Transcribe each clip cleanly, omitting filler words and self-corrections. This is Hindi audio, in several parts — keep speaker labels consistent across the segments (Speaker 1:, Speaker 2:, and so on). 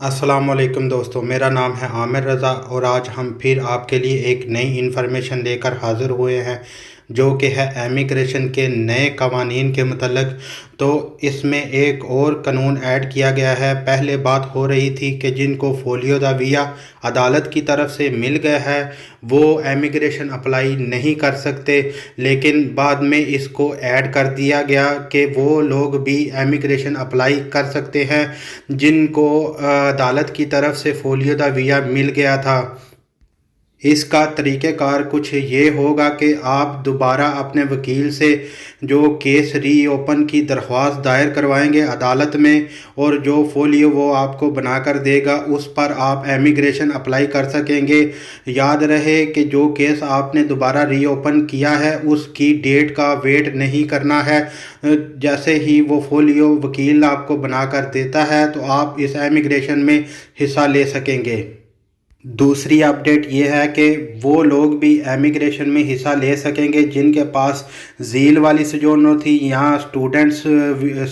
Speaker 1: अस्सलामुअलैकुम दोस्तों, मेरा नाम है आमिर रज़ा और आज हम फिर आपके लिए एक नई इन्फॉर्मेशन लेकर हाज़िर हुए हैं जो कि है एमिग्रेशन के नए कवानीन के मतलब। तो इसमें एक और कानून ऐड किया गया है। पहले बात हो रही थी कि जिनको फोलियो दा वीज़ा अदालत की तरफ से मिल गया है वो एमिग्रेशन अप्लाई नहीं कर सकते, लेकिन बाद में इसको ऐड कर दिया गया कि वो लोग भी एमिग्रेशन अप्लाई कर सकते हैं जिनको अदालत की तरफ से फोलियो दा वीज़ा मिल गया था। इसका तरीक़ेकार कुछ ये होगा कि आप दोबारा अपने वकील से जो केस रीओपन की दरख्वास्त दायर करवाएंगे अदालत में, और जो फोलियो वो आपको बना कर देगा उस पर आप एमिग्रेशन अप्लाई कर सकेंगे। याद रहे कि जो केस आपने दोबारा रीओपन किया है उसकी डेट का वेट नहीं करना है। जैसे ही वो फोलियो वकील आपको बना कर देता है तो आप इस एमिग्रेशन में हिस्सा ले सकेंगे। दूसरी अपडेट ये है कि वो लोग भी एमिग्रेशन में हिस्सा ले सकेंगे जिनके पास झील वाली सजोनो थी या स्टूडेंट्स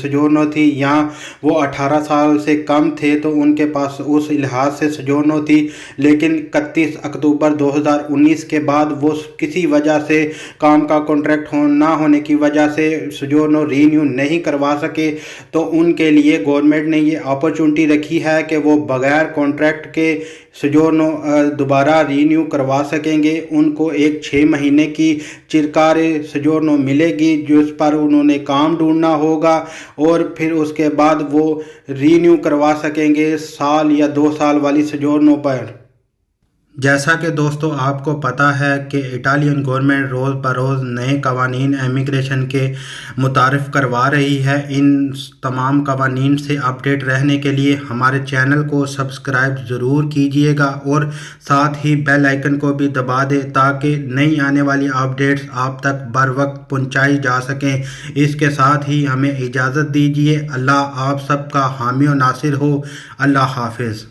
Speaker 1: सजोनो थी या वो 18 साल से कम थे तो उनके पास उस लिहाज से सजोनो थी, लेकिन 31 अक्टूबर 2019 के बाद वो किसी वजह से काम का कॉन्ट्रैक्ट ना होने की वजह से सजोनो रीन्यू नहीं करवा सके। तो उनके लिए गवर्नमेंट ने ये अपॉर्चुनिटी रखी है कि वो बग़ैर कॉन्ट्रैक्ट के सजोनो दोबारा रीन्यू करवा सकेंगे। उनको एक 6 महीने की चिरकार सजोनो मिलेगी जिस पर उन्होंने काम ढूंढना होगा और फिर उसके बाद वो रीन्यू करवा सकेंगे साल या 2 साल वाली सजोनो पर। जैसा कि दोस्तों आपको पता है कि इटालियन गवर्नमेंट रोज़ बरोज़ नए कवानीन इमिग्रेशन के मुतारिफ़ करवा रही है। इन तमाम कवानीन से अपडेट रहने के लिए हमारे चैनल को सब्सक्राइब ज़रूर कीजिएगा और साथ ही बेल आइकन को भी दबा दें ताकि नई आने वाली अपडेट्स आप तक बर वक्त पहुँचाई जा सकें। इसके साथ ही हमें इजाज़त दीजिए। अल्लाह आप सबका हामी और नासिर हो। अल्लाह हाफिज़।